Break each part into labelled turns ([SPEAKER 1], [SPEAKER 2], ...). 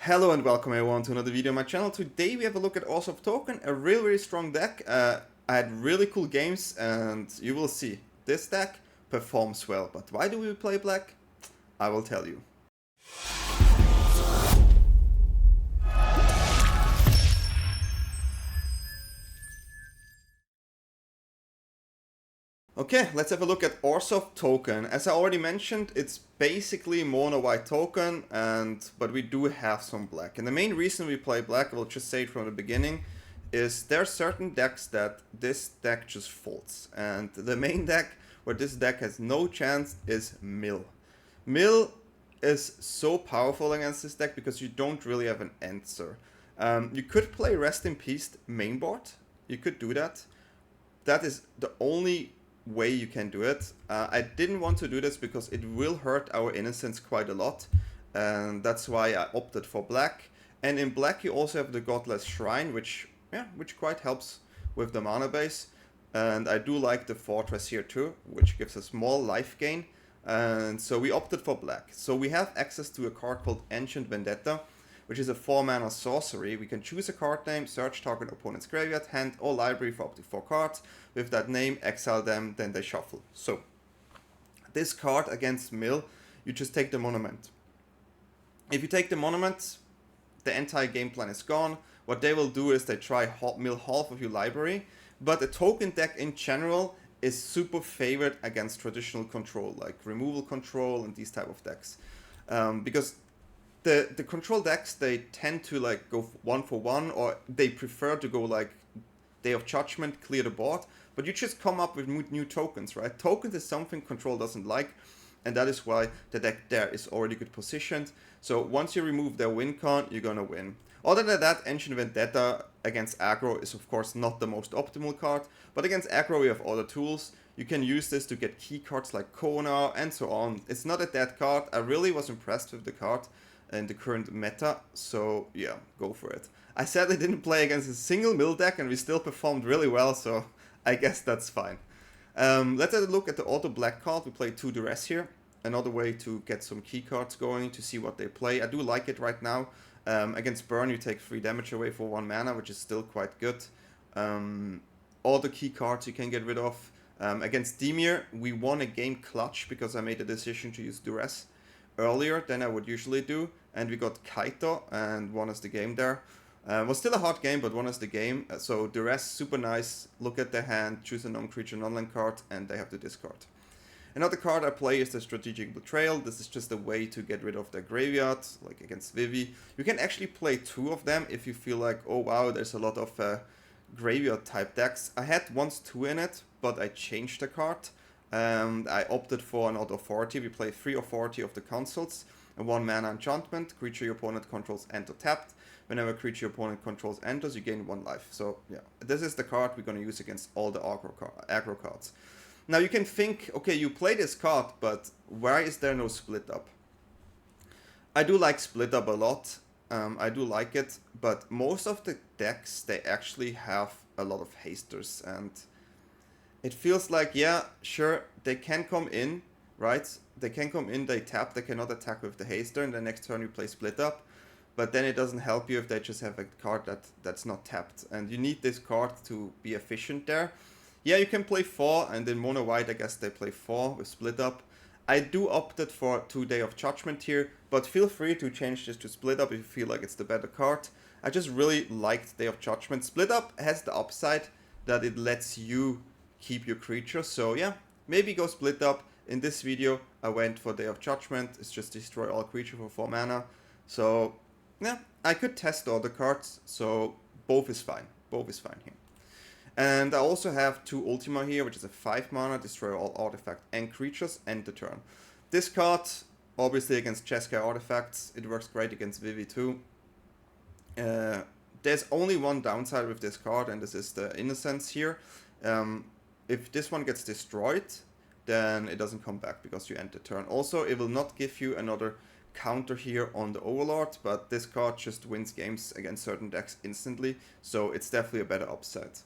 [SPEAKER 1] Hello and welcome everyone to another video on my channel. Today we have a look at ORZHOV Token, a really strong deck. I had really cool games and you will see this deck performs well. But why do we play black? I will tell you. Okay, let's have a look at ORZHOV Token. As I already mentioned, it's basically mono white token, but we do have some black. And the main reason we play black, I will just say it from the beginning, is there are certain decks that this deck just folds. And the main deck where this deck has no chance is Mill. Mill is so powerful against this deck because you don't really have an answer. You could play Rest in Peace mainboard. You could do that. That is the only way you can do it. I didn't want to do this because it will hurt our Innocence quite a lot, and that's why I opted for black. And in black you also have the Godless Shrine, which quite helps with the mana base, and I do like the Fortress here too, which gives a small life gain, and so we opted for black. So we have access to a card called Ancient Vendetta, which is a 4-mana sorcery. We can choose a card name, search target opponent's graveyard, hand, or library for up to 4 cards. With that name, exile them, then they shuffle. So, this card against Mill, you just take the Monument. If you take the Monument, the entire game plan is gone. What they will do is they try mill half of your library, but a token deck in general is super favored against traditional control, like removal control and these type of decks. Because the control decks, they tend to like go 1 for 1, or they prefer to go like Day of Judgment, clear the board, but you just come up with new tokens, right? Tokens is something control doesn't like, and that is why the deck there is already good positioned. So once you remove their win con, you're gonna win. Other than that, Ancient Vendetta against aggro is of course not the most optimal card, but against aggro we have other tools. You can use this to get key cards like Kona and so on. It's not a dead card. I really was impressed with the card in the current meta, so yeah, go for it. I said I didn't play against a single mill deck and we still performed really well, so I guess that's fine. Let's have a look at the auto black card. We play 2 duress here, another way to get some key cards going to see what they play. I do like it right now. Against burn you take 3 damage away for 1 mana, which is still quite good. All the key cards you can get rid of. Against Dimir we won a game clutch because I made a decision to use duress earlier than I would usually do, and we got Kaito and won us the game there. Was still a hard game, but won us the game. So duress, super nice. Look at their hand, choose a non-creature non-land card, and they have to discard. Another card I play is the Strategic Betrayal. This is just a way to get rid of their graveyard, like against Vivi. You can actually play 2 of them if you feel like, oh wow, there's a lot of graveyard type decks. I had once 2 in it, but I changed the card. I opted for an authority. We play 3 authority of the consuls, a 1 mana enchantment. Creature your opponent controls enter tapped. Whenever a creature your opponent controls enters, you gain 1 life. So yeah, this is the card we're going to use against all the aggro cards. Now you can think, okay, you play this card, but why is there no split up? I do like split up a lot. I do like it, but most of the decks, they actually have a lot of hasters, and it feels like, yeah, sure, they can come in, right? They can come in, they tap, they cannot attack with the haster, and the next turn you play split up. But then it doesn't help you if they just have a card that's not tapped. And you need this card to be efficient there. Yeah, you can play 4, and in mono white I guess they play 4 with split up. I do opted for 2 Day of Judgment here, but feel free to change this to split up if you feel like it's the better card. I just really liked Day of Judgment. Split up has the upside that it lets you keep your creature, so yeah, maybe go split up. In this video I went for Day of Judgment. It's just destroy all creature for 4 mana. So yeah, I could test all the cards, so both is fine. Both is fine here. And I also have 2 Ultima here, which is a 5 mana, destroy all artifact and creatures, end the turn. This card, obviously against Jeskai artifacts, it works great against Vivi too. There's only one downside with this card, and this is the Innocence here. If this one gets destroyed, then it doesn't come back because you end the turn. Also, it will not give you another counter here on the Overlord, but this card just wins games against certain decks instantly, so it's definitely a better upside.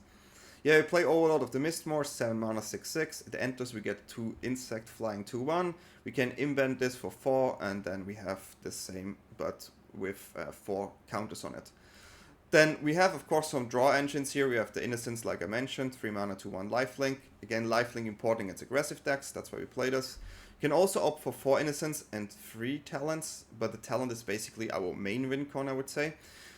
[SPEAKER 1] Yeah, we play Overlord of the Mistmoor, 7 mana 6/6. It enters, we get 2 insect flying 2/1. We can invent this for 4, and then we have the same, but with 4 counters on it. Then we have, of course, some draw engines here. We have the Innocence, like I mentioned, 3 mana, 2/1 lifelink. Again, lifelink importing its aggressive decks, that's why we play this. You can also opt for 4 Innocence and 3 talents, but the talent is basically our main win con, I would say.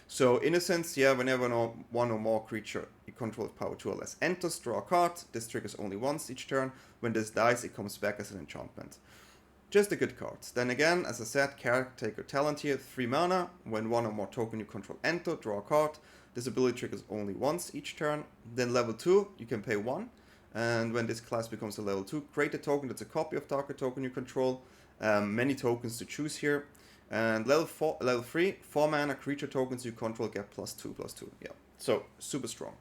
[SPEAKER 1] So Innocence, yeah, whenever one or more creature you control with power 2 or less enters, draw a card. This triggers only once each turn. When this dies, it comes back as an enchantment. Just a good card. Then again, as I said, Caretaker Talent here, 3 mana. When one or more token you control enter, draw a card. This ability triggers only once each turn. Then level 2, you can pay 1. And when this class becomes a level 2, create a token that's a copy of target token you control. Many tokens to choose here. And level 3, 4 mana creature tokens you control get +2/+2. Yeah, so super strong.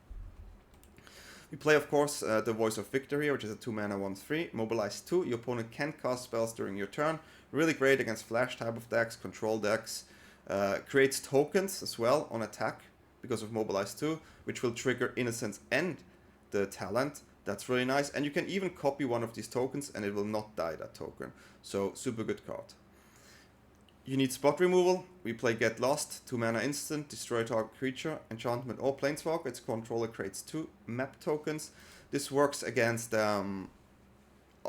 [SPEAKER 1] We play, of course, the Voice of Victory, which is a 2 mana 1/3. Mobilize 2. Your opponent can't cast spells during your turn. Really great against flash type of decks, control decks. Creates tokens as well on attack because of Mobilize 2, which will trigger Innocence and the talent. That's really nice. And you can even copy one of these tokens and it will not die, that token. So super good card. You need spot removal. We play Get Lost, 2 mana instant, destroy target creature, enchantment or planeswalker. Its controller creates 2 map tokens. This works against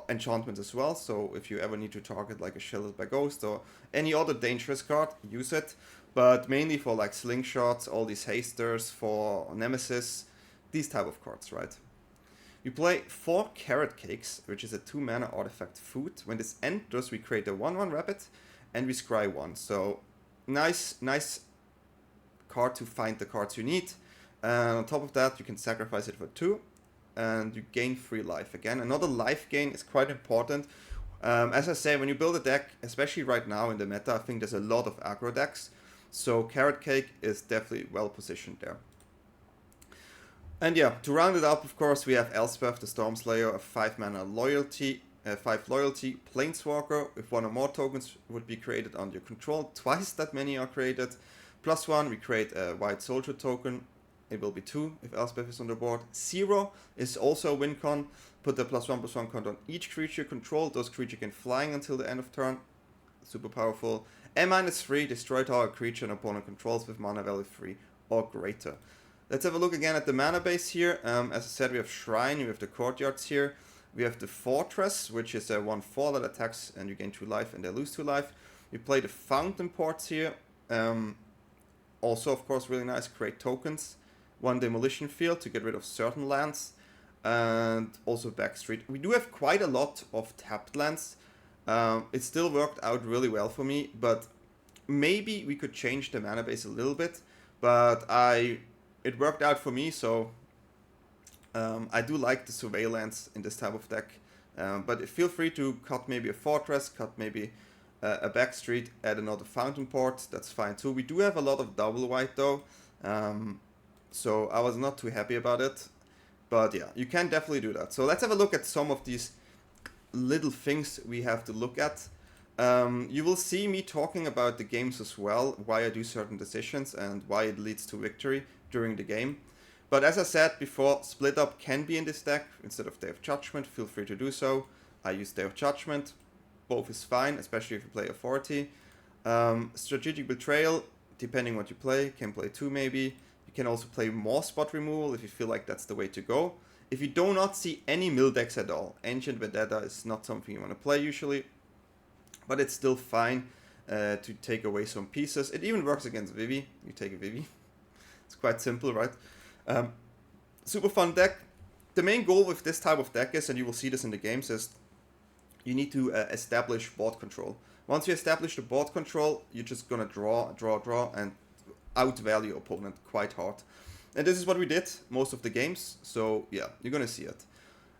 [SPEAKER 1] enchantments as well. So if you ever need to target like a Shielded by Ghost or any other dangerous card, use it. But mainly for like slingshots, all these hasters, for Nemesis, these type of cards, right? We play 4 Carrot Cakes, which is a 2 mana artifact food. When this enters, we create a 1/1 rabbit. And we scry 1. So nice card to find the cards you need. And on top of that, you can sacrifice it for 2. And you gain 3 life. Again, another life gain is quite important. As I say, when you build a deck, especially right now in the meta, I think there's a lot of aggro decks. So Carrot Cake is definitely well positioned there. And yeah, to round it up, of course, we have Elspeth, the Stormslayer, a 5 mana loyalty. 5 loyalty, planeswalker. If 1 or more tokens would be created under your control, twice that many are created. +1, we create a white soldier token. It will be 2 if Elspeth is on the board. 0 is also a win con. Put the +1/+1 counter on each creature you control. Those creatures can flying until the end of turn. Super powerful. And -3, destroy target creature an opponent controls with mana value 3 or greater. Let's have a look again at the mana base here. As I said, we have Shrine, we have the Courtyards here. We have the Fortress, which is a 1/4 that attacks and you gain 2 life and they lose 2 life. We play the Fountain Ports here. Also, of course, really nice. Create tokens. 1 Demolition Field to get rid of certain lands. And also Backstreet. We do have quite a lot of tapped lands. It still worked out really well for me, but maybe we could change the mana base a little bit. But it worked out for me, so I do like the surveillance in this type of deck, but feel free to cut maybe a Fortress, cut maybe a Backstreet, add another Fountain Port, that's fine too. We do have a lot of double white though, so I was not too happy about it, but yeah, you can definitely do that. So let's have a look at some of these little things we have to look at. You will see me talking about the games as well, why I do certain decisions and why it leads to victory during the game. But as I said before, Split Up can be in this deck instead of Day of Judgment. Feel free to do so. I use Day of Judgment. Both is fine, especially if you play Authority. Strategic Betrayal, depending what you play, can play 2 maybe. You can also play more spot removal if you feel like that's the way to go. If you do not see any mill decks at all, Ancient Vendetta is not something you want to play usually. But it's still fine to take away some pieces. It even works against Vivi. You take a Vivi. It's quite simple, right? Super fun deck. The main goal with this type of deck is, and you will see this in the games, is you need to establish board control. Once you establish the board control, you're just gonna draw, and outvalue opponent quite hard. And this is what we did most of the games, so yeah, you're gonna see it.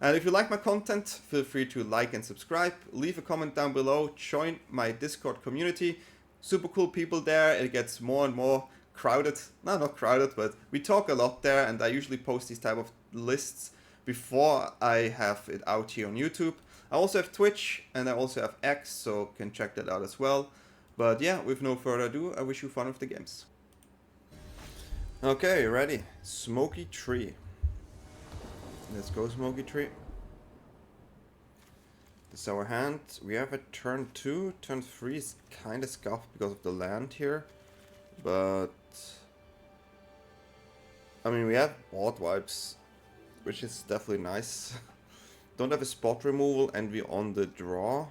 [SPEAKER 1] And if you like my content, feel free to like and subscribe, leave a comment down below, join my Discord community. Super cool people there, it gets more and more crowded. No, not crowded, but we talk a lot there, and I usually post these type of lists before I have it out here on YouTube. I also have Twitch, and I also have X, so can check that out as well. But yeah, with no further ado, I wish you fun with the games. Okay, ready. Smoky Tree. Let's go, Smoky Tree. This is our hand. We have a turn 2. Turn 3 is kind of scuffed because of the land here. But I mean, we have board wipes, which is definitely nice. Don't have a spot removal, and we're on the draw.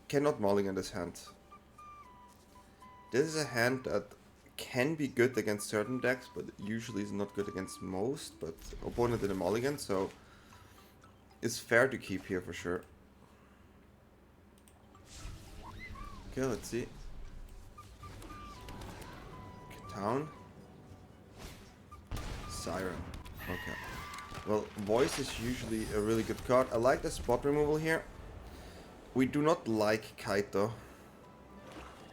[SPEAKER 1] Cannot mulligan this hand. This is a hand that can be good against certain decks, but usually is not good against most. But opponent did a mulligan, so it's fair to keep here for sure. Okay, let's see. Town. Siren. Okay. Well, voice is usually a really good card. I like the spot removal here. We do not like kite though,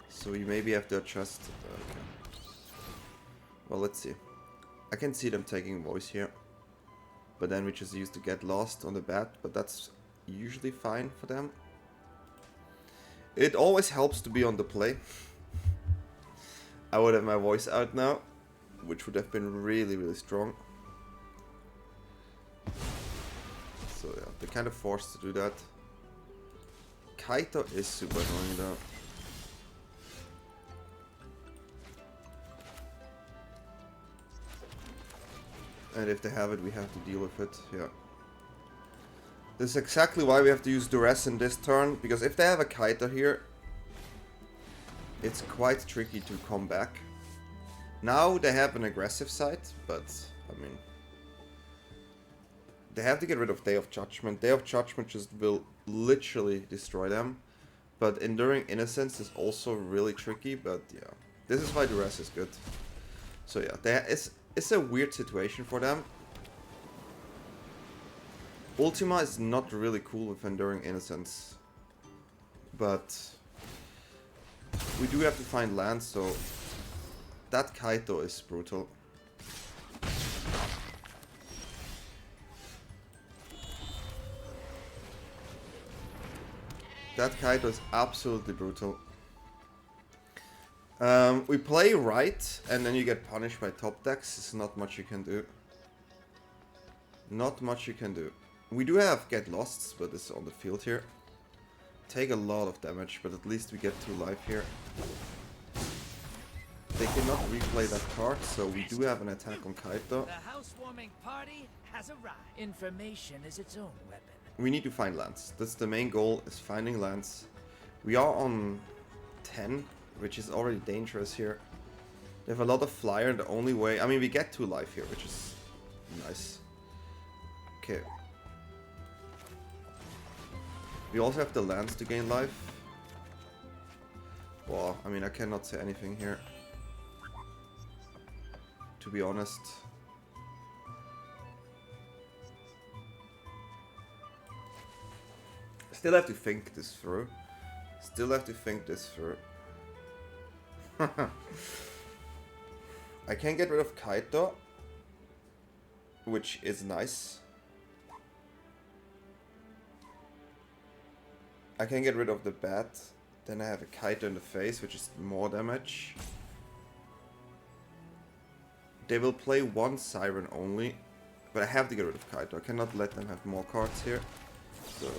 [SPEAKER 1] so we maybe have to adjust. Okay. Well, let's see. I can see them taking voice here, but then we just use to get lost on the bat, but that's usually fine for them. It always helps to be on the play. I would have my voice out now, which would have been really, really strong. So yeah, they're kind of forced to do that. Kaito is super annoying though. And if they have it, we have to deal with it, yeah. This is exactly why we have to use Duress in this turn, because if they have a Kaito here, it's quite tricky to come back. Now they have an aggressive side, but I mean, they have to get rid of Day of Judgment. Day of Judgment just will literally destroy them. But Enduring Innocence is also really tricky, but yeah. This is why Duress is good. So yeah, it's a weird situation for them. Ultima is not really cool with Enduring Innocence. But we do have to find land, so that Kaito is brutal. That Kaito is absolutely brutal. We play right, and then you get punished by top decks. There's not much you can do. Not much you can do. We do have get lost, but it's on the field here. Take a lot of damage, but at least we get 2 life here. They cannot replay that card, so we do have an attack on Kaito.
[SPEAKER 2] The housewarming party has arrived. Information is its own weapon.
[SPEAKER 1] We need to find lands. That's the main goal, is finding lands. We are on 10, which is already dangerous here. They have a lot of flyer, the only way... I mean, we get 2 life here, which is nice. Okay. We also have the lands to gain life. Well, I mean, I cannot say anything here, to be honest. Still have to think this through. Still have to think this through. I can get rid of Kaito, which is nice. I can get rid of the bat. Then I have a Kaito in the face, which is more damage. They will play 1 Siren only, but I have to get rid of Kaito. I cannot let them have more cards here. So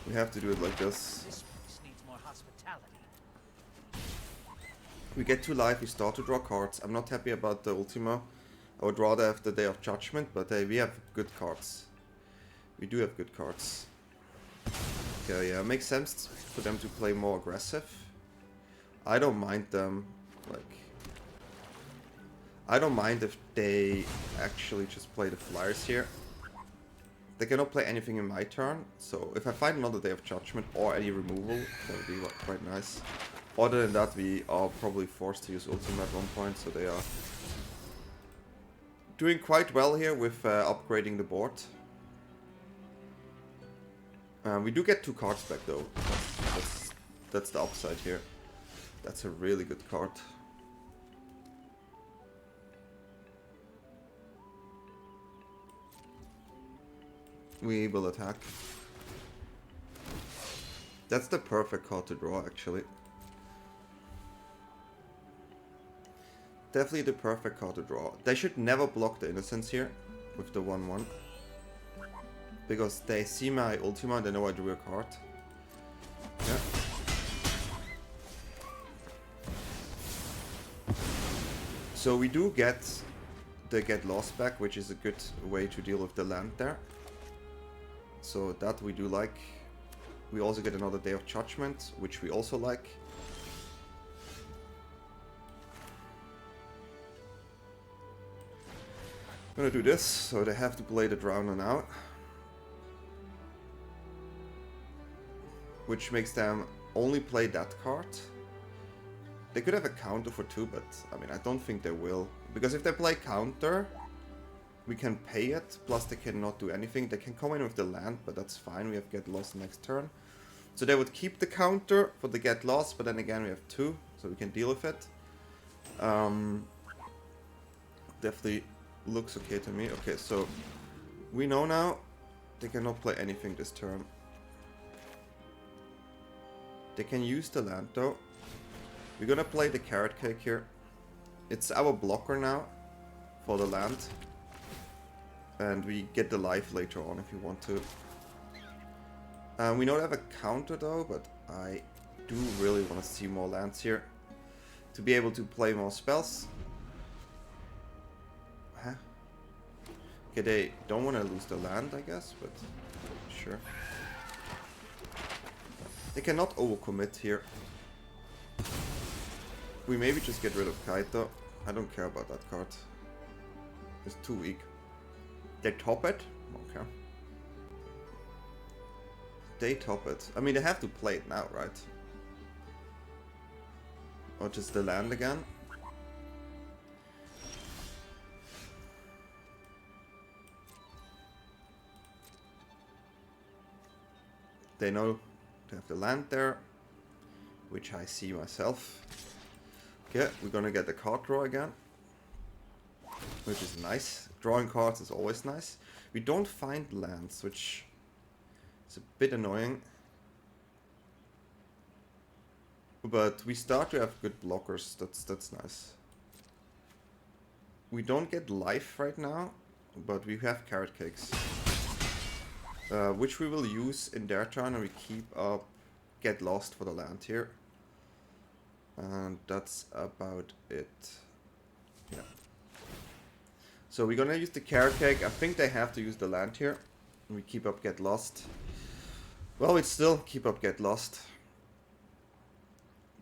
[SPEAKER 1] we have to do it like this.
[SPEAKER 2] This place needs more hospitality.
[SPEAKER 1] We get 2 life, we start to draw cards. I'm not happy about the Ultima. I would rather have the Day of Judgment, but we have good cards. We do have good cards. Okay, yeah, it makes sense for them to play more aggressive. I don't mind them, like... I don't mind if they actually just play the flyers here. They cannot play anything in my turn, so if I find another Day of Judgment or any removal, that would be quite nice. Other than that, we are probably forced to use Ultima at one point, so they are doing quite well here with upgrading the board. We do get 2 cards back though. That's the upside here. That's a really good card. We will attack. That's the perfect card to draw, actually. Definitely the perfect card to draw. They should never block the Innocence here with the 1-1. Because they see my Ultima and they know I drew a card. So we do get the get lost back, which is a good way to deal with the land there. So that we do like. We also get another Day of Judgment, which we also like. I'm gonna do this, so they have to play the Drowner now. Which makes them only play that card. They could have a counter for 2, but I mean, I don't think they will. Because if they play counter, we can pay it, plus they cannot do anything. They can come in with the land, but that's fine, we have get lost next turn. So they would keep the counter for the get lost, but then again we have 2, so we can deal with it. Definitely looks okay to me. Okay, so we know now they cannot play anything this turn. They can use the land though. We're gonna play the Carrot Cake here. It's our blocker now for the land. And we get the life later on if you want to. We don't have a counter though, but I do really want to see more lands here. To be able to play more spells. Huh? Okay, they don't want to lose the land, I guess, but sure. They cannot overcommit here. We maybe just get rid of Kite though. I don't care about that card. It's too weak. They top it? Okay. They top it. I mean, they have to play it now, right? Or just the land again? They know they have the land there, which I see myself. Okay, we're gonna get the card draw again, which is nice. Drawing cards is always nice. We don't find lands, which is a bit annoying. But we start to have good blockers, that's nice. We don't get life right now, but we have Carrot Cakes. Which we will use in their turn, and we keep up Get Lost for the land here. And that's about it. Yeah. So we're gonna use the Carrot Cake. I think they have to use the land here. We keep up Get Lost. Well, we still keep up Get Lost.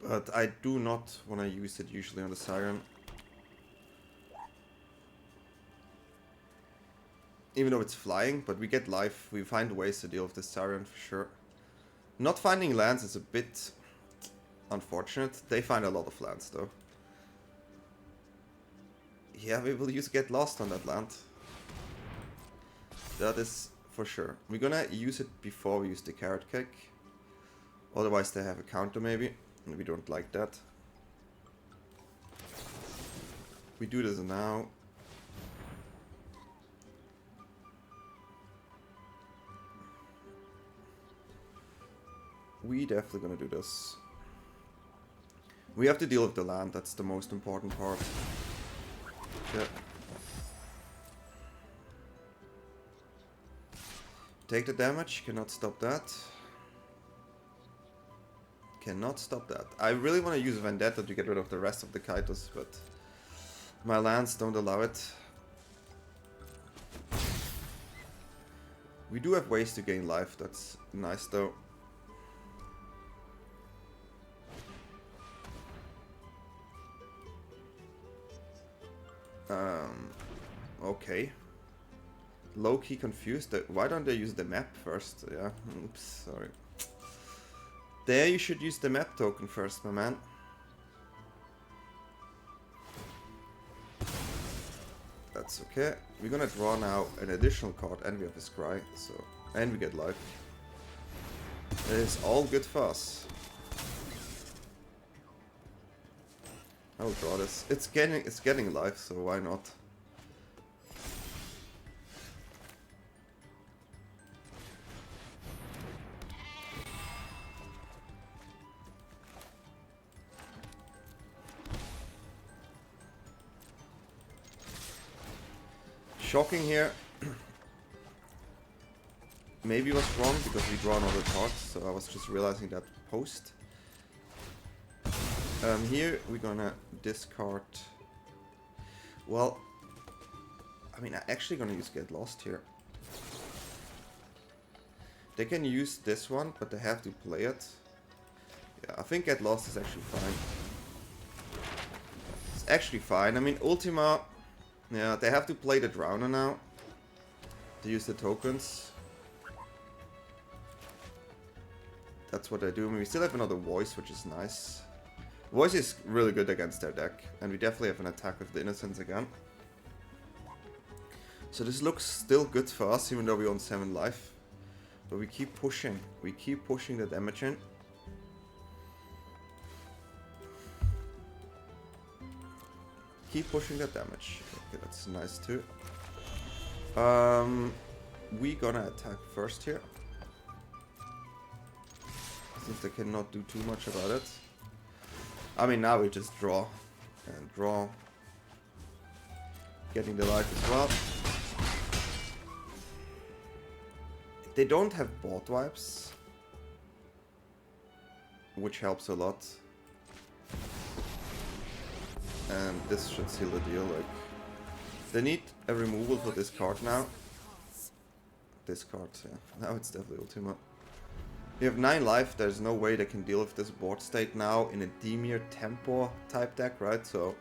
[SPEAKER 1] But I do not want to use it usually on the Siren. Even though it's flying, but we get life. We find ways to deal with the Siren for sure. Not finding lands is a bit unfortunate. They find a lot of lands though. Yeah, we will use Get Lost on that land. That is for sure. We're gonna use it before we use the Carrot Cake. Otherwise they have a counter maybe. And we don't like that. We do this now. We definitely gonna do this. We have to deal with the land, that's the most important part. Yeah. Take the damage, cannot stop that. Cannot stop that. I really want to use Vendetta to get rid of the rest of the Kaitos, but my lands don't allow it. We do have ways to gain life, that's nice though. Okay. Low-key confused. Why don't they use the map first? Yeah, oops, sorry. There you should use the map token first, my man. That's okay. We're gonna draw now an additional card and we have a scry, so and we get life. It's all good for us. I will draw this. It's getting life, so why not? Shocking here. Maybe it was wrong because we draw another card, so I was just realizing that post. Here we're gonna discard Well, I mean, I'm actually gonna use Get Lost here. They can use this one, but they have to play it. Yeah, I think Get Lost is actually fine. It's actually fine. I mean, Ultima, yeah, they have to play the Drowner now to use the tokens. That's what they do. I mean, we still have another Voice, which is nice. Voice is really good against their deck, and we definitely have an attack with the Innocence again. So this looks still good for us, even though we're on 7 life. But we keep pushing. We keep pushing the damage in. Keep pushing the damage. Okay, that's nice too. We gonna attack first here. Since they cannot do too much about it. I mean, now we just draw. And draw. Getting the life as well. They don't have board wipes, which helps a lot. And this should seal the deal. Like, they need a removal for this card now. This card, yeah. Now it's definitely Ultima. We have 9 life. There's no way they can deal with this board state now in a Dimir tempo type deck, right? So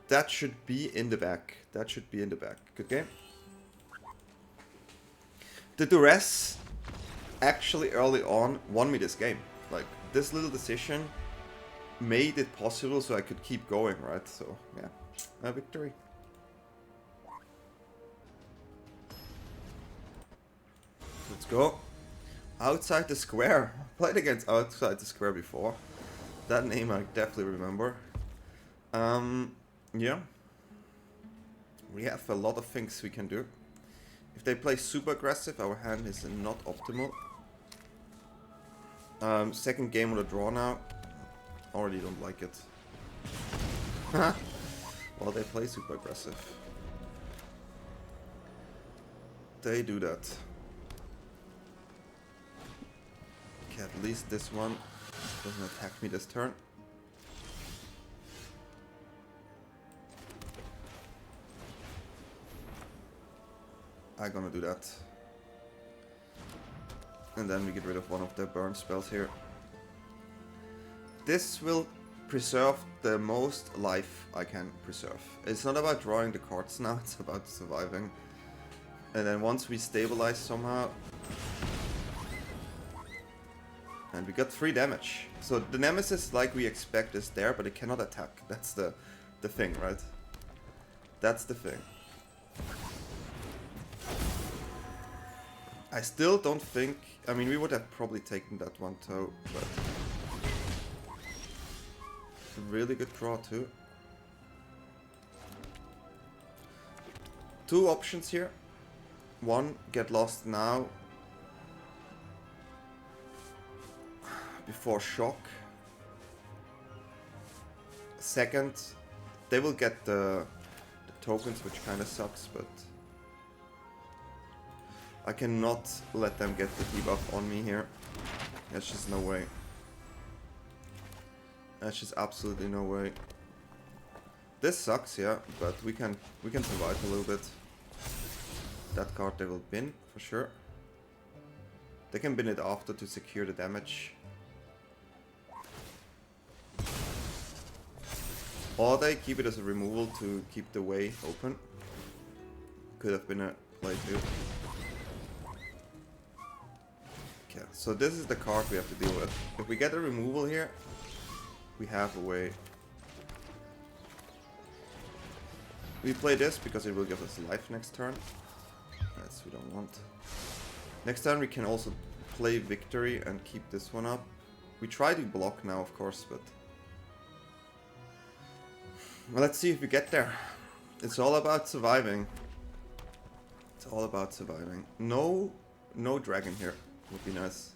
[SPEAKER 1] that should be in the back. That should be in the back. Good game. The Duress actually early on won me this game. Like, this little decision made it possible so I could keep going, right? So, yeah, a victory. Let's go. Outside the Square. Played against Outside the Square before. That name I definitely remember. Yeah. We have a lot of things we can do. If they play super aggressive, our hand is not optimal. Second game on the draw now. Already don't like it. Well, they play super aggressive. They do that. Okay, at least this one doesn't attack me this turn. I'm gonna do that. And then we get rid of one of their burn spells here. This will preserve the most life I can preserve. It's not about drawing the cards now, it's about surviving. And then once we stabilize somehow... And we got 3 damage. So the Nemesis, like we expect, is there, but it cannot attack. That's the thing, right? That's the thing. I still don't think... I mean, we would have probably taken that one too, but... Really good draw too. 2 options here. 1, get lost now. Before shock. Second, they will get the tokens, which kind of sucks, but... I cannot let them get the debuff on me here. There's just no way. There's just absolutely no way. This sucks, yeah, but we can survive a little bit. That card they will bin for sure. They can bin it after to secure the damage. Or they keep it as a removal to keep the way open. Could have been a play too. Okay, so this is the card we have to deal with. If we get a removal here, we have a way. We play this because it will give us life next turn. Yes, we don't want. Next turn we can also play victory and keep this one up. We try to block now, of course, but... Well, let's see if we get there. It's all about surviving. It's all about surviving. No dragon here. Would be nice.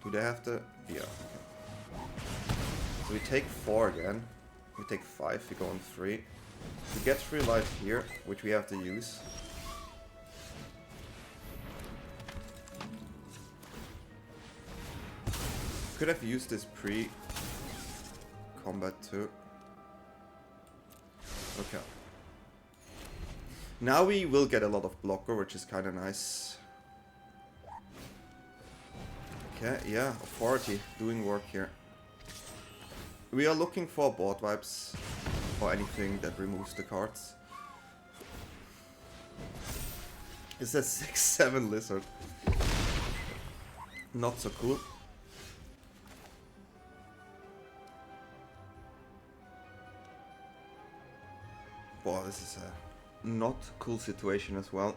[SPEAKER 1] Do they have to... Yeah. Okay. So we take 4 again. We take 5, we go on 3. We get 3 life here, which we have to use. Could have used this pre. combat too. Okay. Now we will get a lot of blocker, which is kind of nice. Okay, yeah, authority doing work here. We are looking for board wipes or anything that removes the cards. It's a 6/7 lizard. Not so cool. Wow, this is a not cool situation as well.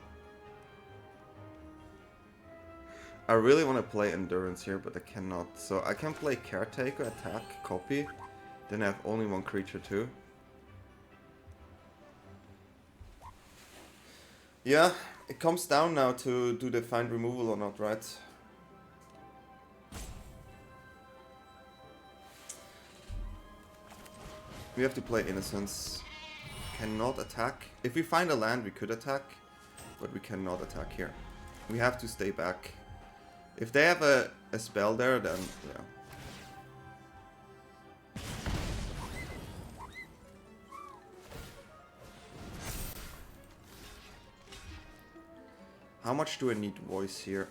[SPEAKER 1] I really want to play Endurance here, but I cannot. So I can play Caretaker, attack, copy. Then I have only one creature too. Yeah, it comes down now to do they find removal or not, right? We have to play Innocence. Cannot attack. If we find a land, we could attack, but we cannot attack here. We have to stay back. If they have a spell there, then yeah. How much do I need voice here?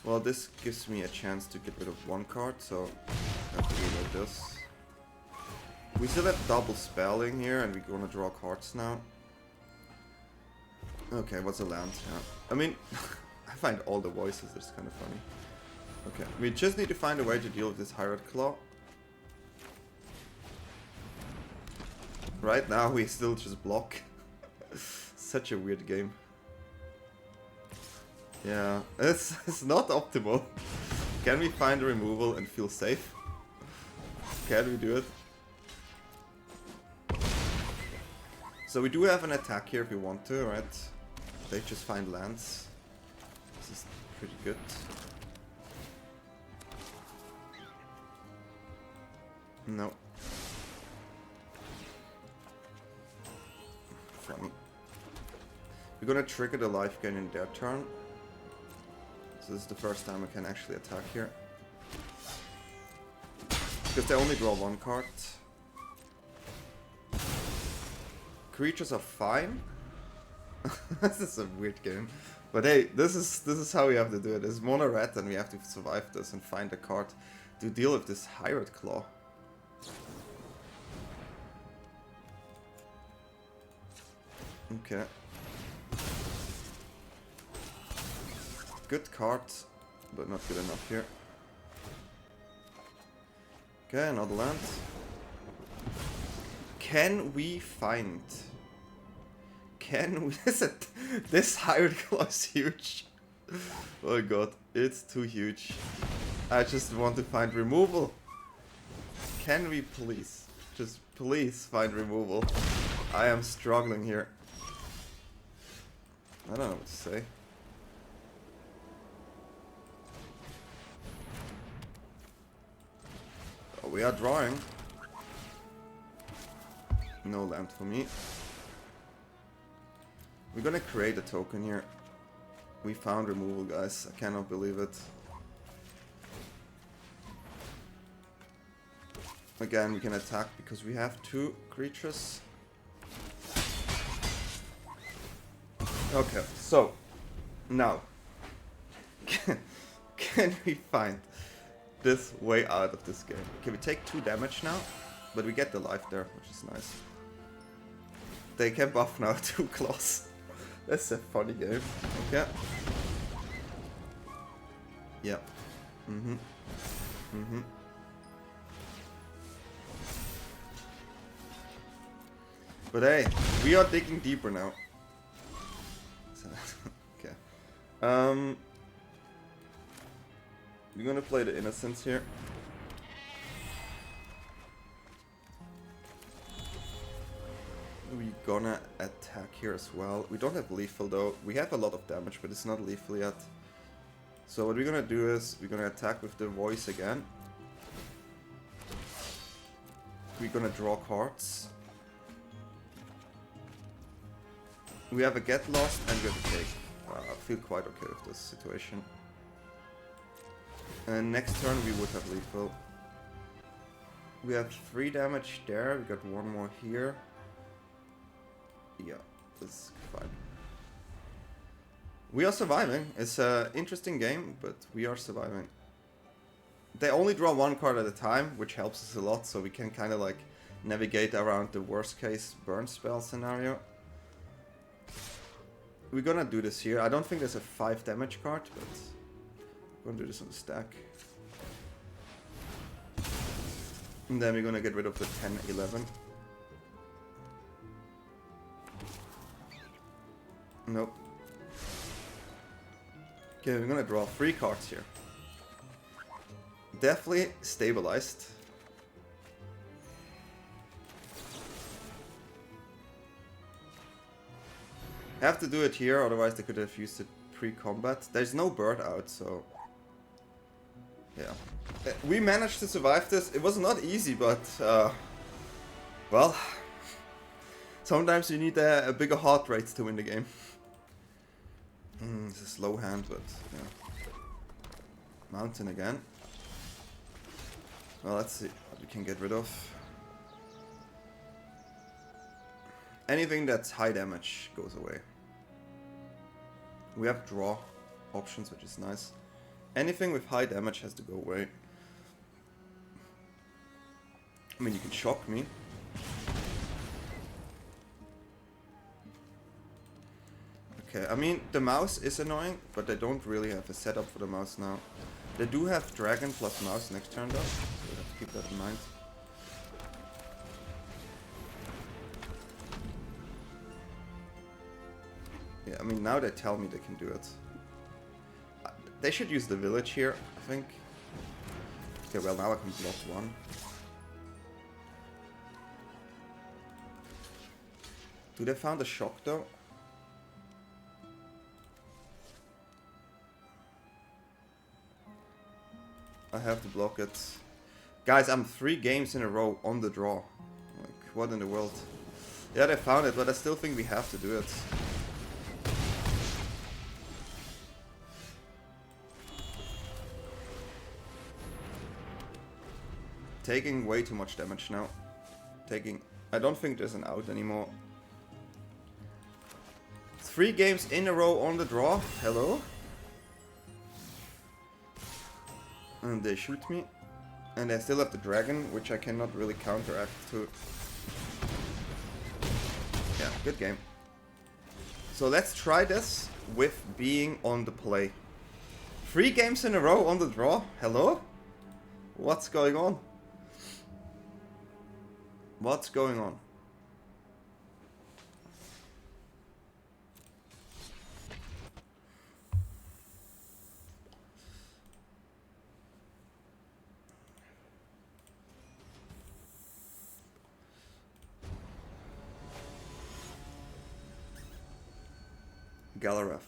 [SPEAKER 1] Well, this gives me a chance to get rid of one card, so I have to do like this. We still have double spelling here, and we're gonna draw cards now. Okay, what's a land? Yeah. I mean, I find all the voices, it's kind of funny. Okay, we just need to find a way to deal with this Hyrate Claw. Right now, we still just block. Such a weird game. Yeah, it's not optimal. Can we find a removal and feel safe? Can we do it? So we do have an attack here if we want to, right? They just find lands. This is pretty good. No. Funny. We're gonna trigger the life gain in their turn. So this is the first time I can actually attack here. Because they only draw one card. Creatures are fine. This is a weird game. But hey, this is how we have to do it. It's mono red and we have to survive this and find a card to deal with this Hyrate Claw. Okay. Good card, but not good enough here. Okay, another land. Can we find? Can we? This Hyrate Claw is huge. Oh god, it's too huge. I just want to find removal. Can we please? Just please find removal. I am struggling here. I don't know what to say. Oh, we are drawing. No land for me. We're gonna create a token here. We found removal, guys. I cannot believe it. Again, we can attack because we have two creatures. Okay, so now can we find this way out of this game? Okay, we take 2 damage now, but we get the life there, which is nice. They can buff now 2 claws. That's a funny game. Okay. Yeah. But hey, we are digging deeper now. Okay. We're gonna play the Innocence here. We're gonna attack here as well. We don't have lethal though. We have a lot of damage, but it's not lethal yet. So what we're gonna do is we're gonna attack with the voice again. We're gonna draw cards. We have a get lost and we have a take. I feel quite okay with this situation. And next turn we would have lethal. We have 3 damage there, we got 1 more here. Yeah, this is fine. We are surviving. It's an interesting game, but we are surviving. They only draw 1 card at a time, which helps us a lot, so we can kind of like navigate around the worst case burn spell scenario. We're gonna do this here. I don't think there's a 5 damage card, but we're gonna do this on the stack. And then we're gonna get rid of the 10-11. Nope. Okay, we're gonna draw 3 cards here. Definitely stabilized. Have to do it here, otherwise they could have used it pre-combat. There's no bird out, so... yeah. We managed to survive this. It was not easy, but... well... sometimes you need a bigger heart rate to win the game. It's a slow hand, but... yeah. Mountain again. Well, let's see what we can get rid of. Anything that's high damage goes away. We have draw options, which is nice. Anything with high damage has to go away. I mean, you can shock me. Okay, I mean, the mouse is annoying, but they don't really have a setup for the mouse now. They do have dragon plus mouse next turn though, so we have to keep that in mind. Yeah, I mean, now they tell me they can do it. They should use the village here, I think. Okay, well, now I can block 1. Do they found a shock though? I have to block it. Guys, I'm 3 games in a row on the draw. Like, what in the world? Yeah, they found it, but I still think we have to do it. Taking way too much damage now. I don't think there's an out anymore. 3 games in a row on the draw. Hello? And they shoot me. And I still have the dragon, which I cannot really counteract to. Yeah, good game. So let's try this with being on the play. 3 games in a row on the draw? Hello? What's going on? What's going on? Galaref.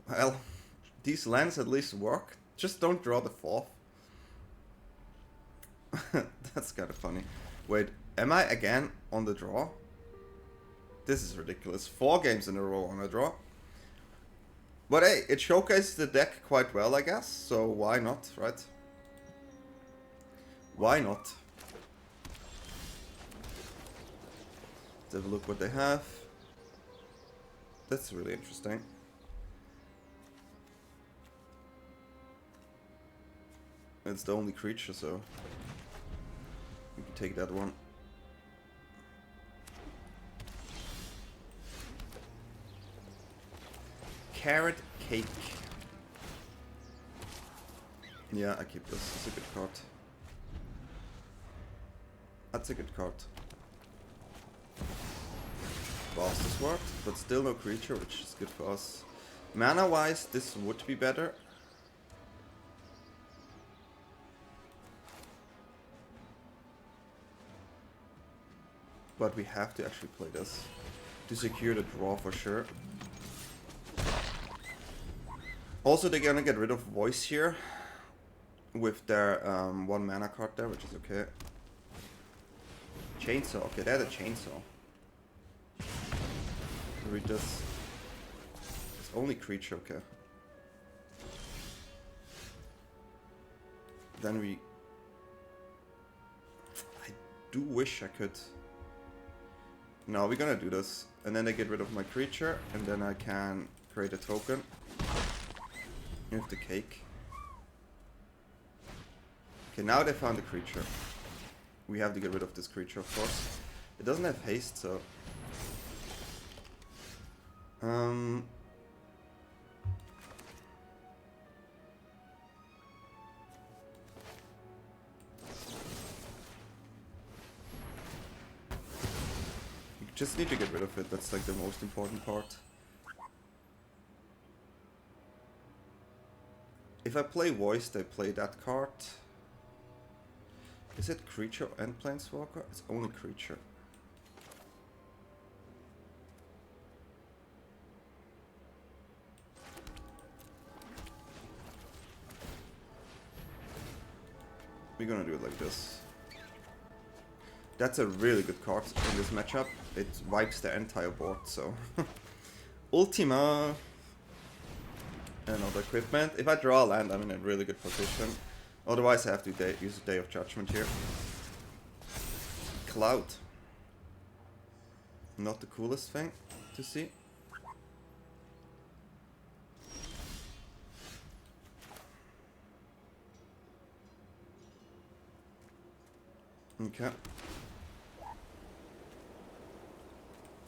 [SPEAKER 1] Well, these lands at least work. Just don't draw the 4th. That's kind of funny. Wait, am I again on the draw? This is ridiculous. 4 games in a row on a draw. But hey, it showcases the deck quite well, I guess. So why not, right? Why not? Let's have a look what they have. That's really interesting. It's the only creature, so we can take that one. Carrot Cake. Yeah, I keep this. It's a good card. That's a good card. Bastard Sword, but still no creature, which is good for us. Mana wise, this would be better. But we have to actually play this to secure the draw for sure. Also, they're gonna get rid of Voice here with their 1 mana card there, which is okay. Chainsaw, okay, they had a chainsaw. to read this. It's only creature, okay. Then we... I do wish I could... No, we're gonna do this. And then I get rid of my creature, and then I can create a token. With the cake. Okay, now they found the creature. We have to get rid of this creature, of course. It doesn't have haste, so... You just need to get rid of it, that's like the most important part. If I play Voice, they play that card. Is it creature and planeswalker? It's only creature. We're gonna do it like this. That's a really good card in this matchup. It wipes the entire board, so... Ultima! Another equipment. If I draw a land, I'm in a really good position. Otherwise, I have to use a Day of Judgment here. Cloud. Not the coolest thing to see. Okay.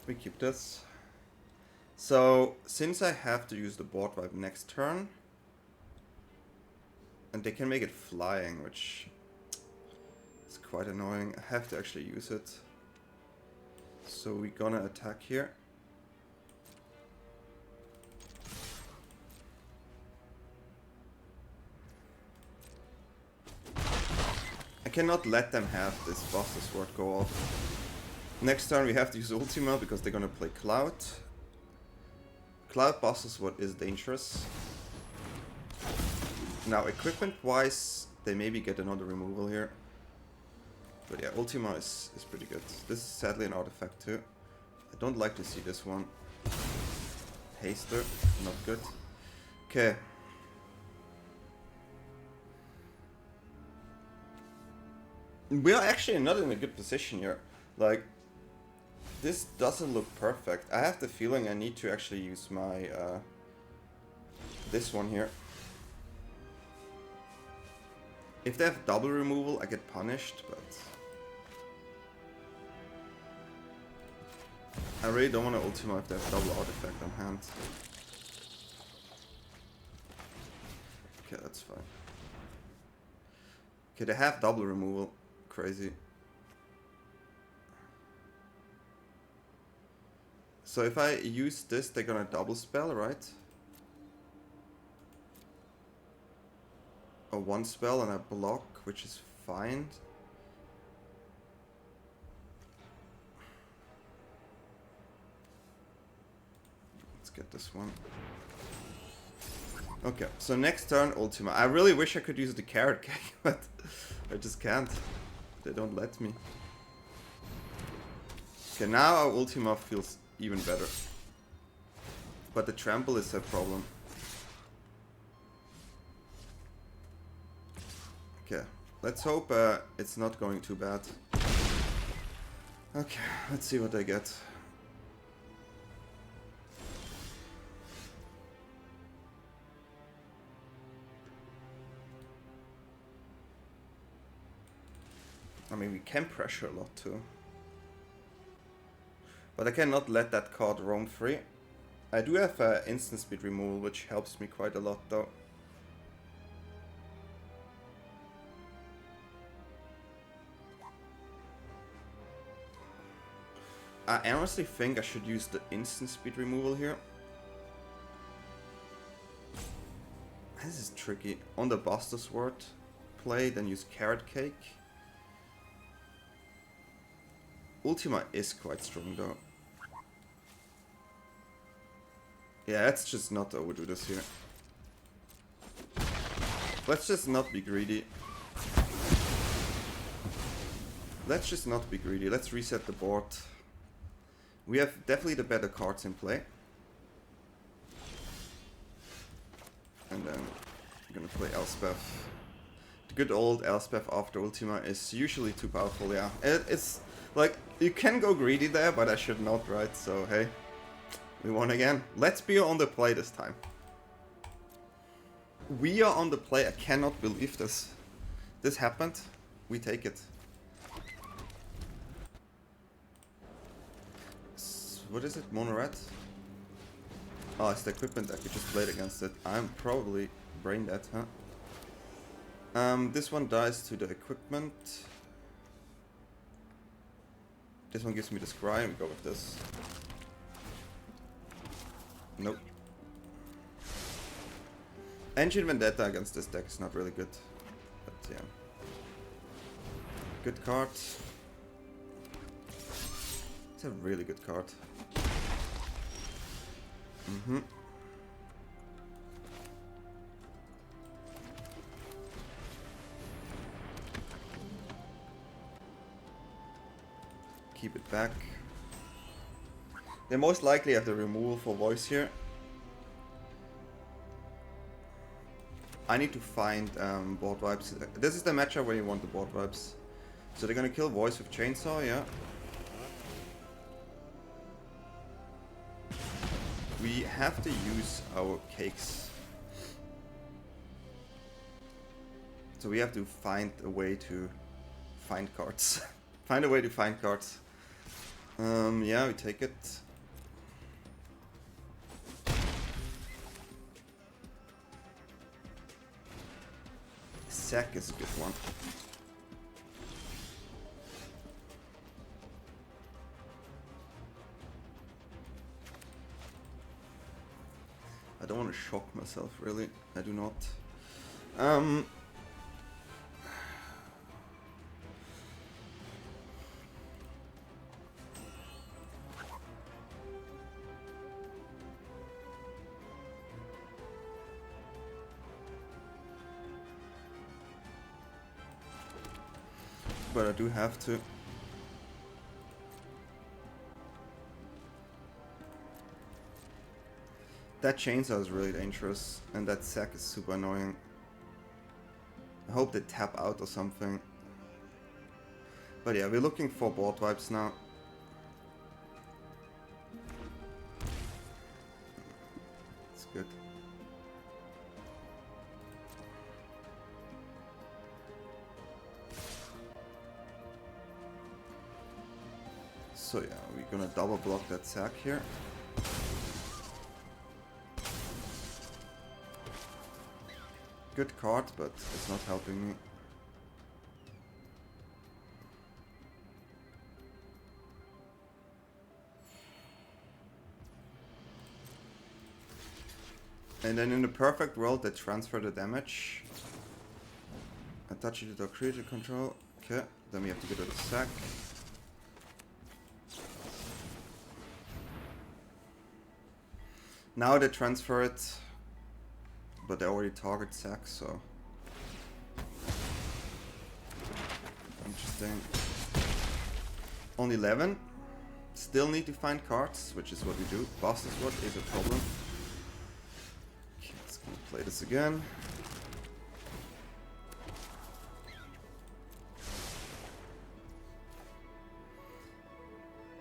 [SPEAKER 1] We keep this. So, since I have to use the board wipe next turn, and they can make it flying, which is quite annoying. I have to actually use it. So we're gonna attack here. I cannot let them have this Buster Sword go off. Next turn we have to use Ultima because they're gonna play Cloud. Cloud Buster Sword is dangerous. Now, equipment-wise, they maybe get another removal here. But yeah, Ultima is pretty good. This is sadly an artifact too. I don't like to see this one. Haster, not good. Okay. We are actually not in a good position here. Like, this doesn't look perfect. I have the feeling I need to actually use my, this one here. If they have double removal, I get punished, but... I really don't want to Ultima if they have double artifact on hand. Okay, that's fine. Okay, they have double removal. Crazy. So if I use this, they're gonna double spell, right? Or one spell and I block, which is fine. Let's get this one. Okay, so next turn, Ultima. I really wish I could use the Carrot Cake, but I just can't. They don't let me. Okay, now our Ultima feels even better. But the trample is a problem. Okay, let's hope it's not going too bad. Okay, let's see what I get. I mean, we can pressure a lot too. But I cannot let that card roam free. I do have instant speed removal, which helps me quite a lot though. I honestly think I should use the instant speed removal here. This is tricky. On the Buster Sword play, then use Carrot Cake. Ultima is quite strong though. Yeah, let's just not overdo this here. Let's just not be greedy. Let's just not be greedy. Let's reset the board. We have definitely the better cards in play. And then I'm gonna play Elspeth. The good old Elspeth after Ultima is usually too powerful, yeah. It's like, you can go greedy there, but I should not, right? So hey, we won again. Let's be on the play this time. We are on the play. I cannot believe this. This happened. We take it. What is it? Mono red? Oh, it's the equipment deck. We just played against it. I'm probably brain dead, huh? This one dies to the equipment. This one gives me the scry. We go with this. Nope. Engine Vendetta against this deck is not really good. But yeah. Good card. It's a really good card. Keep it back. They most likely have the removal for voice here. I need to find board wipes. This is the matchup where you want the board wipes. So they're gonna kill voice with chainsaw, yeah. We have to use our cakes. So we have to find a way to find cards. Find a way to find cards. Yeah, we take it. Sack is a good one. I don't want to shock myself, really. I do not. But I do have to. That chainsaw is really dangerous, and that sack is super annoying. I hope they tap out or something. But yeah, we're looking for board wipes now. It's good. So yeah, we're gonna double block that sack here. Good card, but it's not helping me. And then in the perfect world, they transfer the damage. Attach it to the creature control. Okay, then we have to get rid of the sack. Now they transfer it, but they already target sack, so interesting. Only 11. Still need to find cards, which is what we do. Bastard Sword is a problem. Okay, let's go play this again.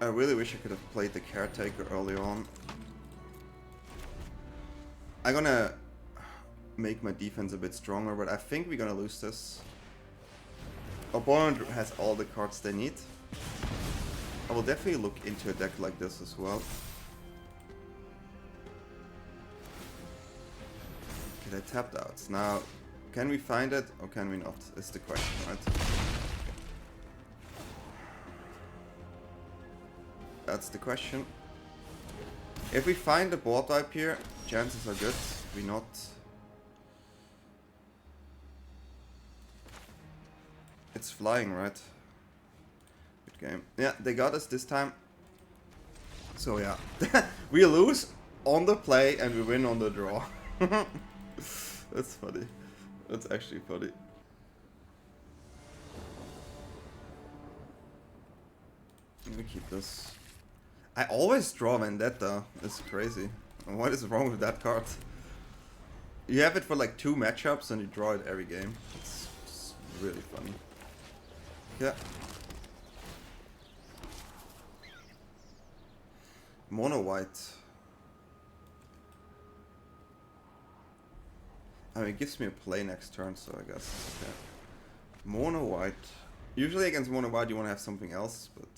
[SPEAKER 1] I really wish I could have played the Caretaker early on. I'm gonna make my defense a bit stronger, but I think we're gonna lose this. Opponent has all the cards they need. I will definitely look into a deck like this as well. Okay, they tapped out. Now, can we find it or can we not? Is the question, right? That's the question. If we find the board wipe here, chances are good. We not. It's flying, right? Good game. Yeah, they got us this time. So yeah, we lose on the play and we win on the draw. That's funny. That's actually funny. Let me keep this. I always draw Vendetta. It's crazy. What is wrong with that card? You have it for like 2 matchups and you draw it every game. It's really funny. Yeah. Mono white. I mean, it gives me a play next turn, so I guess it's okay. Mono white. Usually against mono white you want to have something else, but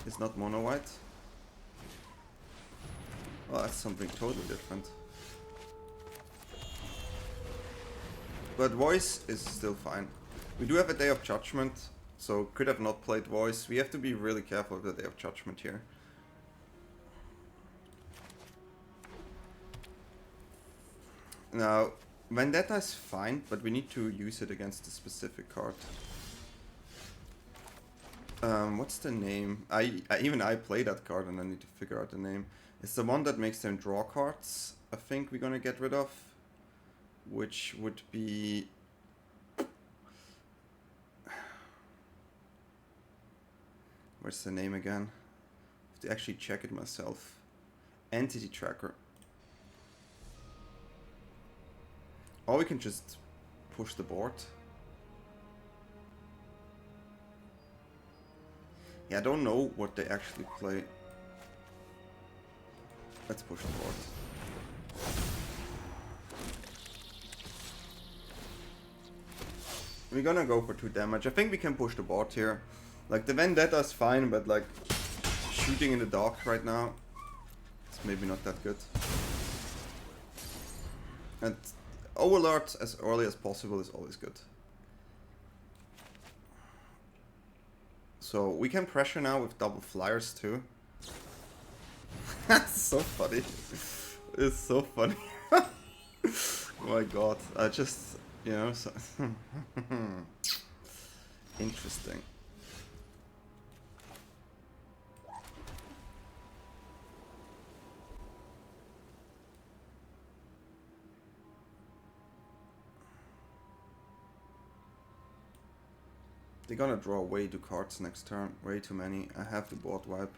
[SPEAKER 1] it's not mono white. Oh, that's something totally different. But voice is still fine. We do have a Day of Judgment, so could have not played voice. We have to be really careful with the Day of Judgment here. Now, Vendetta is fine, but we need to use it against a specific card. What's the name? Even I play that card and I need to figure out the name. It's the one that makes them draw cards, I think we're gonna get rid of. Which would be... Where's the name again? I have to actually check it myself. Entity Tracker. Or we can just push the board. Yeah, I don't know what they actually play. Let's push the board. We're gonna go for 2 damage. I think we can push the board here. Like, the Vendetta is fine, but like, shooting in the dark right now, it's maybe not that good. And Overlord as early as possible is always good. So we can pressure now with double flyers too. That's so funny. It's so funny. Oh my god. I just, you know, so interesting. They're gonna draw way too cards next turn, way too many. I have the board wipe.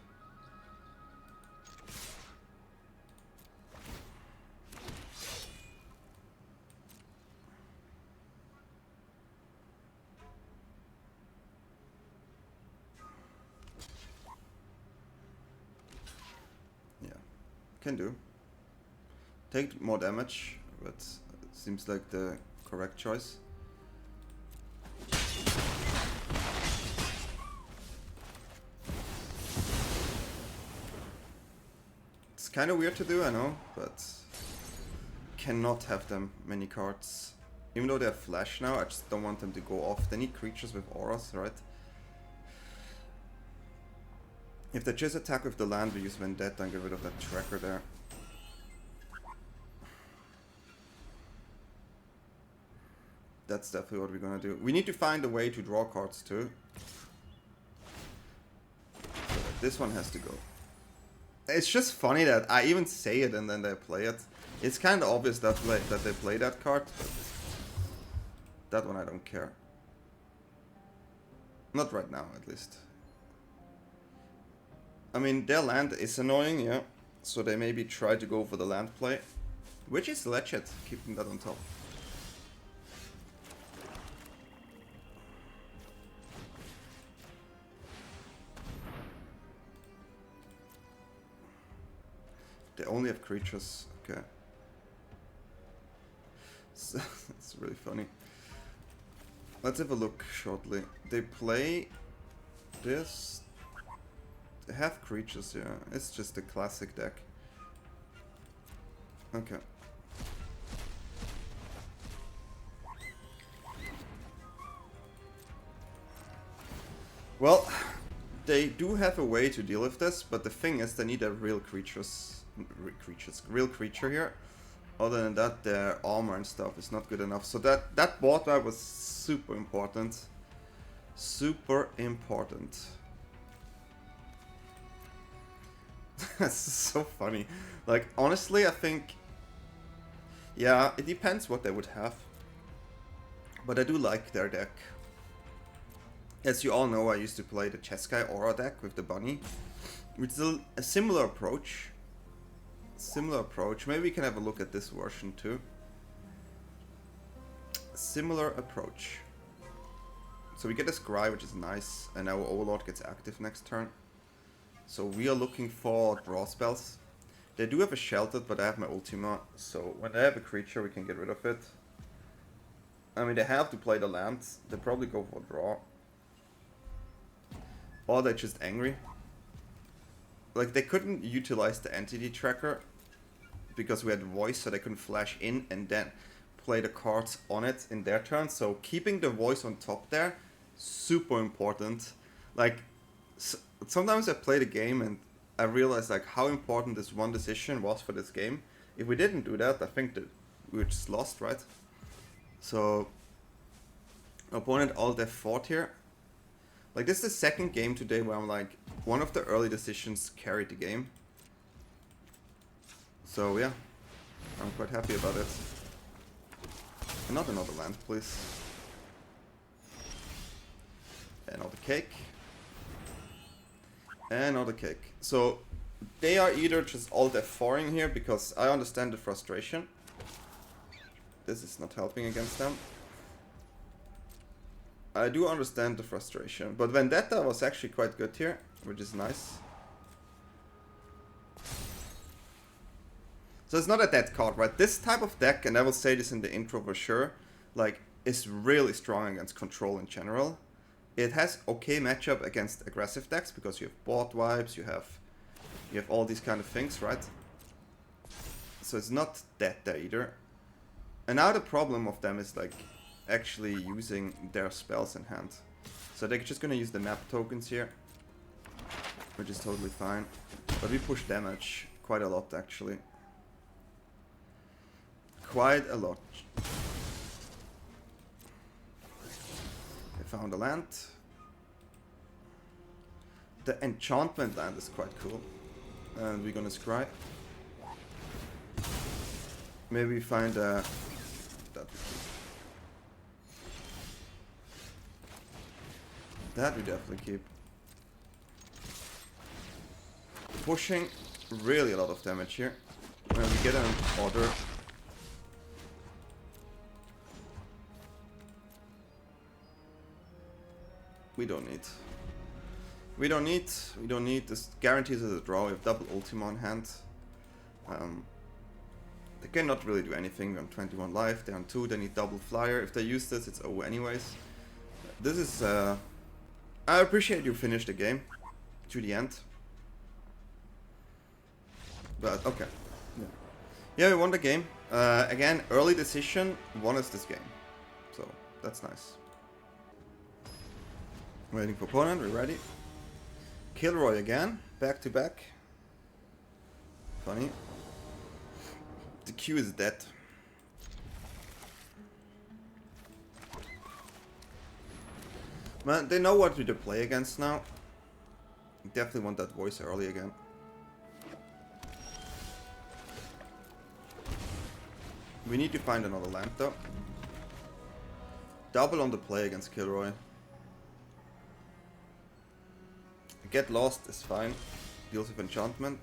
[SPEAKER 1] Yeah, can do. Take more damage, but it seems like the correct choice. Kind of weird to do, I know, but cannot have them many cards. Even though they have flash now, I just don't want them to go off. They need creatures with auras, right? If they just attack with the land, we use Vendetta and get rid of that tracker there. That's definitely what we're gonna do. We need to find a way to draw cards too. So this one has to go. It's just funny that I even say it and then they play it. It's kind of obvious that they play that card, but that one I don't care. Not right now, at least. I mean, their land is annoying, yeah. So they maybe try to go for the land play, which is legit, keeping that on top. They only have creatures, okay. So, it's really funny. Let's have a look shortly. They play this. They have creatures, yeah. It's just a classic deck. Okay. Well, they do have a way to deal with this, but the thing is they need a real real creature here. Other than that, their armor and stuff is not good enough. So that board wipe was super important. Super important. That's so funny. Like, honestly, I think... Yeah, it depends what they would have. But I do like their deck. As you all know, I used to play the Chess Guy Aura deck with the bunny. which is a similar approach. Similar approach. Maybe we can have a look at this version too. Similar approach. So we get a scry, which is nice, and our Overlord gets active next turn. So we are looking for draw spells. They do have a sheltered, but I have my Ultima, so when they have a creature, we can get rid of it. I mean, they have to play the lands. They probably go for draw. Or they're just angry. Like, they couldn't utilize the entity tracker because we had voice, so they couldn't flash in and then play the cards on it in their turn. So keeping the voice on top there, super important. Like, sometimes I play the game and I realize like how important this one decision was for this game. If we didn't do that, I think that we were just lost, right? So opponent alt F4 here. Like, this is the second game today where I'm like, one of the early decisions carried the game. So yeah, I'm quite happy about it. And not another land, please. Another cake. Another cake. So they are either just alt F4ing here because I understand the frustration. This is not helping against them. I do understand the frustration, but Vendetta was actually quite good here, which is nice. So it's not a dead card, right? This type of deck, and I will say this in the intro for sure, like, is really strong against control in general. It has okay matchup against aggressive decks because you have board wipes, you have all these kind of things, right? So it's not dead there either. And now the problem of them is like actually using their spells in hand. So they're just gonna use the map tokens here, which is totally fine. But we push damage quite a lot actually. Quite a lot. I found a land. The enchantment land is quite cool. And we're gonna scry. Maybe we find a... That we definitely keep. Pushing really a lot of damage here. When we get an order. We don't need. We don't need. This guarantees us a draw. We have double Ultima on hand. They cannot really do anything. We're on 21 life. They're on 2. They need double flyer. If they use this, it's over anyways. This is... I appreciate you finished the game to the end. But, okay. Yeah, we won the game. Again, early decision won us this game. So, that's nice. Waiting for opponent, we're ready. Kilroy again, back to back. Funny. The Q is dead. Man, they know what to play against now. Definitely want that voice early again. We need to find another land though. Double on the play against Kilroy. Get lost is fine. Deals with enchantment.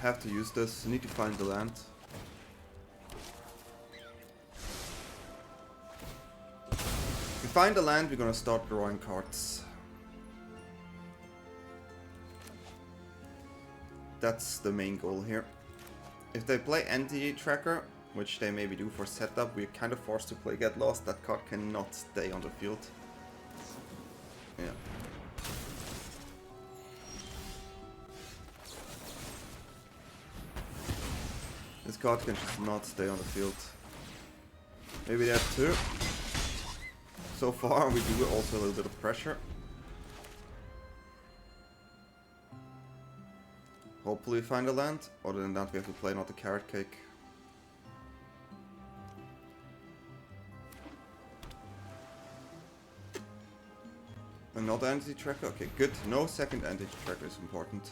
[SPEAKER 1] Have to use this. Need to find the land. If we find the land, we're gonna start drawing cards. That's the main goal here. If they play entity tracker, which they maybe do for setup, we're kind of forced to play Get Lost. That card cannot stay on the field. Yeah. This card can just not stay on the field. Maybe they have 2. So far we do also a little bit of pressure. Hopefully we find a land. Other than that we have to play another carrot cake. Another entity tracker? Okay, good. No second entity tracker is important.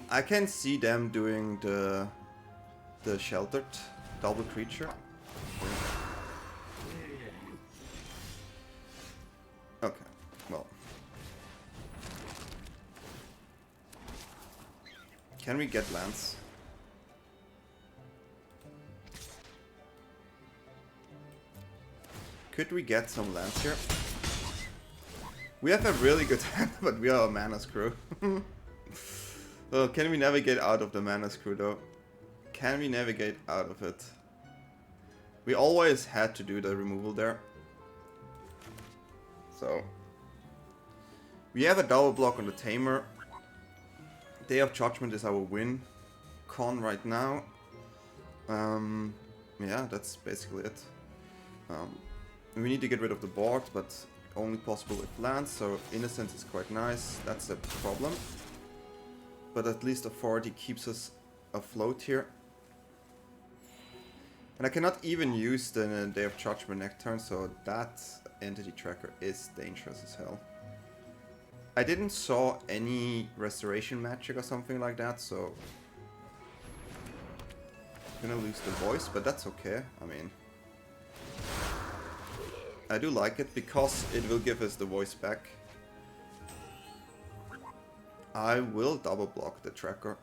[SPEAKER 1] I can see them doing the sheltered double creature. Okay. Can we get lands? Could we get some lands here? We have a really good hand, but we are a mana screw. Well, can we navigate out of the mana screw though? Can we navigate out of it? We always had to do the removal there. So we have a double block on the Tamer. Day of Judgment is our win con right now. Yeah, that's basically it. We need to get rid of the board, but only possible with lands, so Innocence is quite nice. That's the problem. But at least Authority keeps us afloat here. And I cannot even use the Day of Judgment next turn, so that entity tracker is dangerous as hell. I didn't saw any restoration magic or something like that, so I'm gonna lose the voice, but that's okay. I mean, I do like it because it will give us the voice back. I will double block the tracker.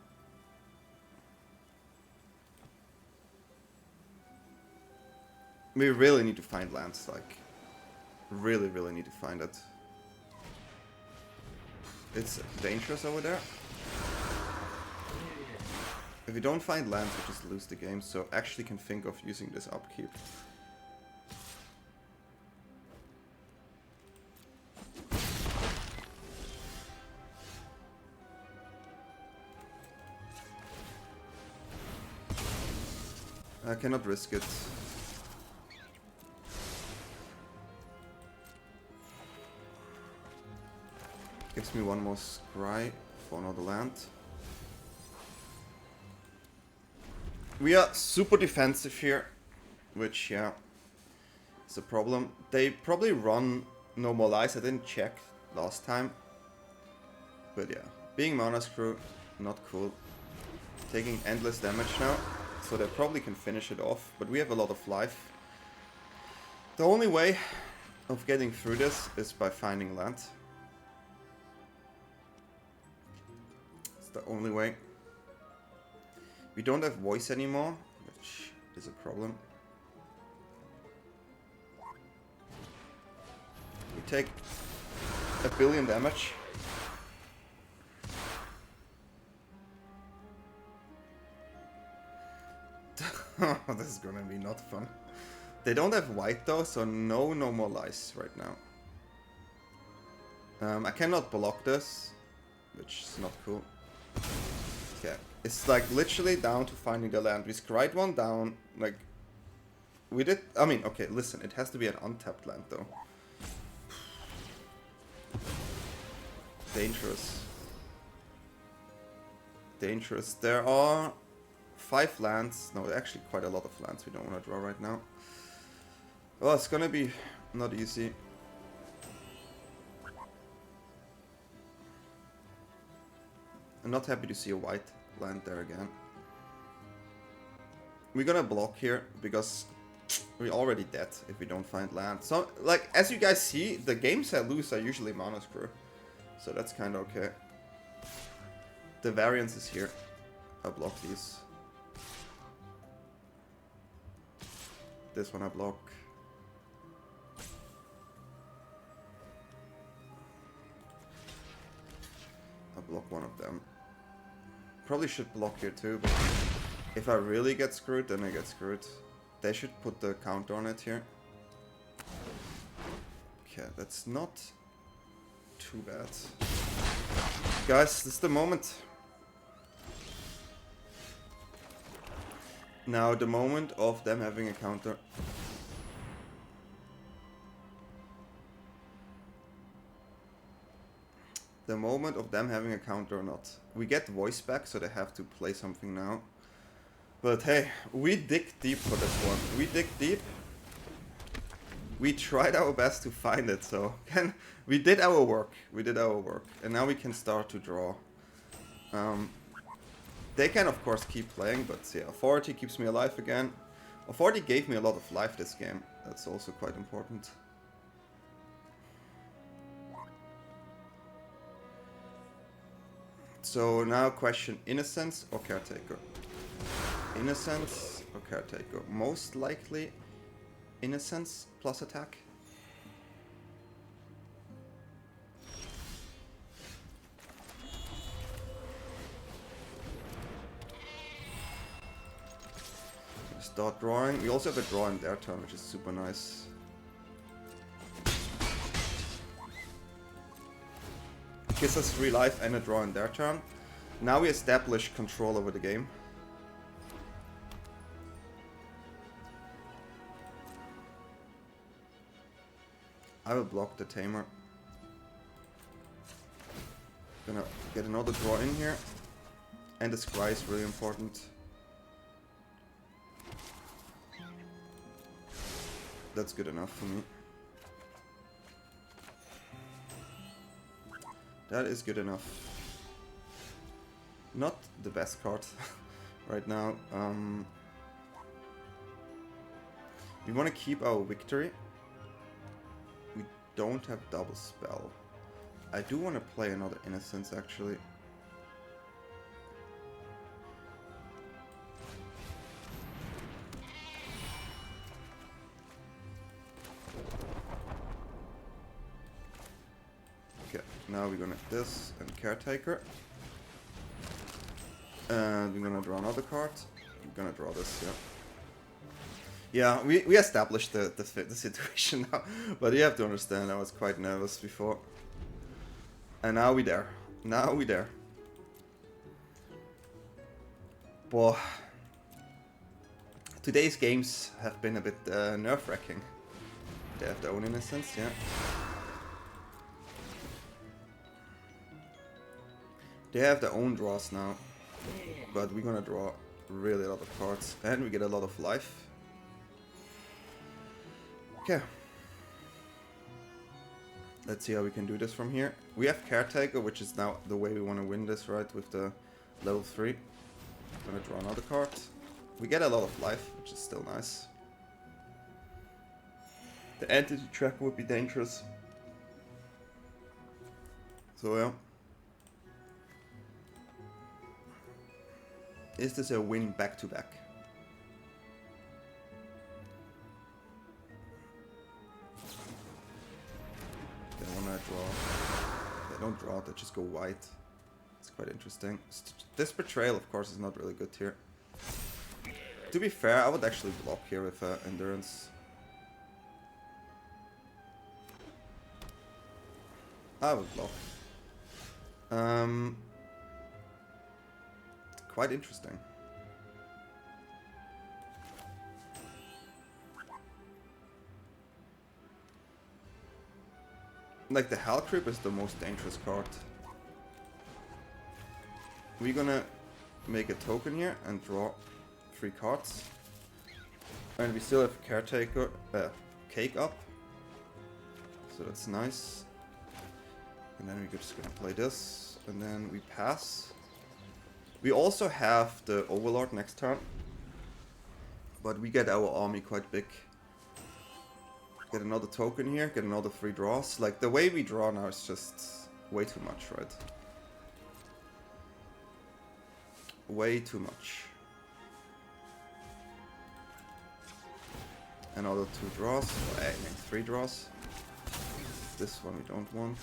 [SPEAKER 1] We really need to find lands, like, really need to find it. It's dangerous over there. If we don't find lands, we just lose the game, so actually can think of using this upkeep. I cannot risk it. Gives me one more scry for another land. We are super defensive here, which, yeah, is a problem. They probably run no more lies. I didn't check last time. But yeah, being mana screw, not cool. Taking endless damage now, so they probably can finish it off. But we have a lot of life. The only way of getting through this is by finding land. It's the only way. We don't have voice anymore, which is a problem. We take 1 billion damage. This is gonna be not fun. They don't have white though, so no more lies right now. I cannot block this, which is not cool. Okay, it's like literally down to finding the land. We scryed one down, like we did. I mean, okay, listen, it has to be an untapped land though. Dangerous. Dangerous. There are 5 lands. No, actually quite a lot of lands we don't want to draw right now. Well, it's gonna be not easy. I'm not happy to see a white land there again. We're gonna block here because we're already dead if we don't find land. So, like, as you guys see, the games I lose are usually mana screw. So that's kind of okay. The variance is here. I block these. This one I block. I block one of them. Probably should block here too, but if I really get screwed, then I get screwed. They should put the counter on it here. Okay, that's not too bad. Guys, this is the moment. Now, the moment of them having a counter. The moment of them having a counter or not. We get voice back, so they have to play something now. But hey, we dig deep for this one. We dig deep. We tried our best to find it, so we did our work. We did our work. And now we can start to draw. They can of course keep playing, but yeah, Authority keeps me alive again. Authority gave me a lot of life this game. That's also quite important. So now question, Innocence or Caretaker? Innocence or Caretaker? Most likely Innocence plus attack. Start drawing. We also have a draw in their turn, which is super nice. Gives us 3 life and a draw in their turn. Now we establish control over the game. I will block the Tamer. Gonna get another draw in here. And the Scry is really important. That's good enough for me. That is good enough. Not the best card right now. We want to keep our victory. We don't have double spell. I do want to play another Innocence actually. Now we're gonna this and Caretaker. And we're gonna draw another card. We're gonna draw this, yeah. Yeah, we established the situation now. But you have to understand, I was quite nervous before. And now we're there. Now we're there. Boy. Today's games have been a bit nerve-wracking. They have their own Innocence, yeah. They have their own draws now, but we're gonna draw really a lot of cards, and we get a lot of life. Okay. Let's see how we can do this from here. We have Caretaker, which is now the way we want to win this, right, with the level 3. Gonna draw another card. We get a lot of life, which is still nice. The entity tracker would be dangerous. So yeah. Is this a win back-to-back? They wanna draw. They don't draw, they just go white. It's quite interesting. This betrayal, of course, is not really good here. To be fair, I would actually block here with Endurance. I would block. Quite interesting. Like, the Hell Creep is the most dangerous card. We're gonna make a token here and draw 3 cards. And we still have Caretaker, Cake up. So that's nice. And then we're just gonna play this. And then we pass. We also have the Overlord next turn, but we get our army quite big. Get another token here, get another 3 draws. Like, the way we draw now is just way too much, right? Way too much. Another 2 draws, or I mean 3 draws. This one we don't want.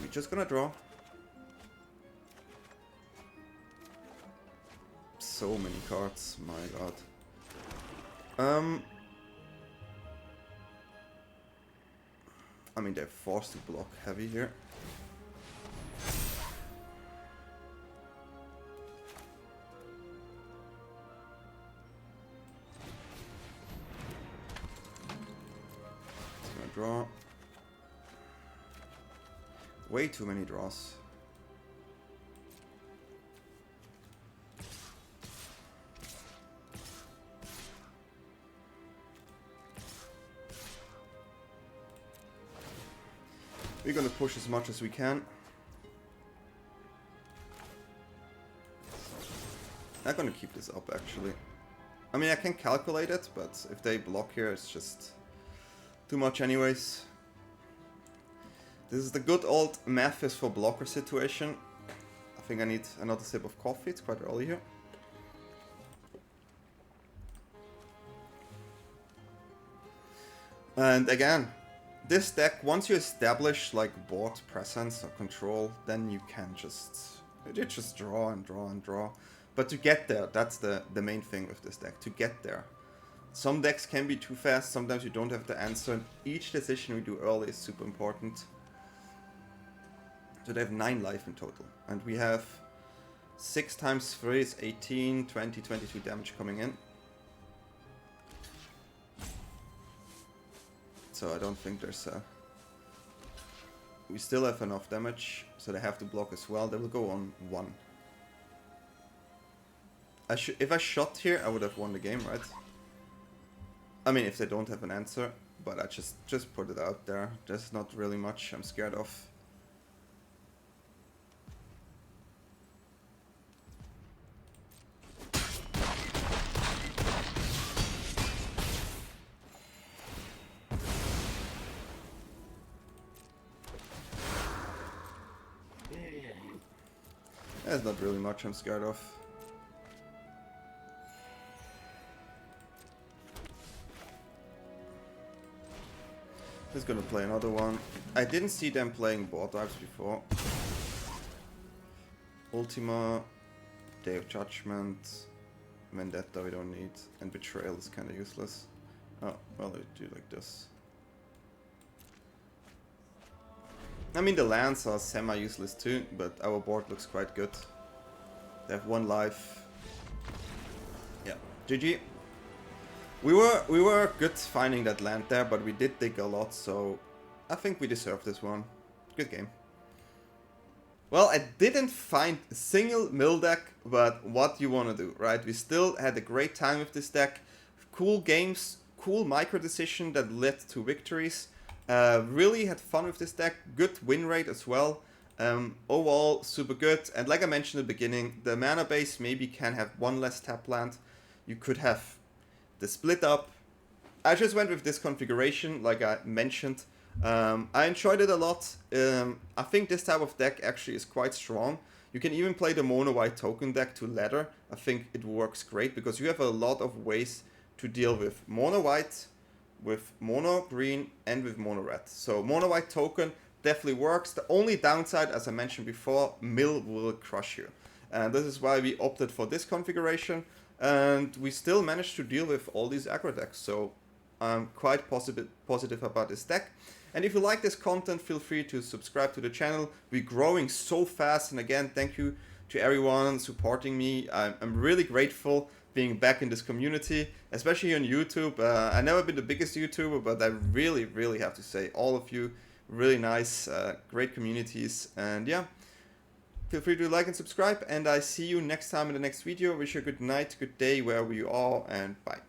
[SPEAKER 1] We're just gonna draw. So many cards, my god. I mean, they're forced to block heavy here. Just gonna draw. Way too many draws. We're gonna push as much as we can. I'm gonna keep this up actually. I mean, I can calculate it, but if they block here, it's just too much anyways. This is the good old Memphis for blocker situation. I think I need another sip of coffee, it's quite early here. And again, this deck, once you establish like board presence or control, then you can just draw and draw and draw. But to get there, that's the main thing with this deck, to get there. Some decks can be too fast, sometimes you don't have the answer. Each decision we do early is super important. So they have 9 life in total. And we have 6 times 3 is 18, 20, 22 damage coming in. So I don't think there's a... We still have enough damage, so they have to block as well. They will go on 1. If I shot here, I would have won the game, right? I mean, if they don't have an answer, but I just put it out there. There's not really much I'm scared of. There's not really much I'm scared of. Just gonna play another one. I didn't see them playing board drives before. Ultima, Day of Judgment, Vendetta we don't need, and Betrayal is kinda useless. Oh, well they do like this. I mean, the lands are semi-useless too, but our board looks quite good. They have 1 life. Yeah, GG. We were good finding that land there, but we did dig a lot, so I think we deserve this one. Good game. Well, I didn't find a single mill deck, but what you want to do, right? We still had a great time with this deck. Cool games, cool micro decision that led to victories. Really had fun with this deck, good win rate as well. Overall, super good. And like I mentioned in the beginning, the mana base maybe can have 1 less tap land. You could have the split up. I just went with this configuration, like I mentioned. I enjoyed it a lot. I think this type of deck actually is quite strong. You can even play the mono white token deck to ladder. I think it works great because you have a lot of ways to deal with mono white, with mono green, and with mono red. So mono white token definitely works. The only downside, as I mentioned before, mill will crush you. And this is why we opted for this configuration. And we still managed to deal with all these aggro decks. So I'm quite positive about this deck. And if you like this content, feel free to subscribe to the channel. We're growing so fast. And again, thank you to everyone supporting me. I'm really grateful being back in this community, especially on YouTube. I've never been the biggest YouTuber, but I really have to say, all of you, really nice, great communities. And yeah, feel free to like and subscribe. And I see you next time in the next video. Wish you a good night, good day, wherever you are, and bye.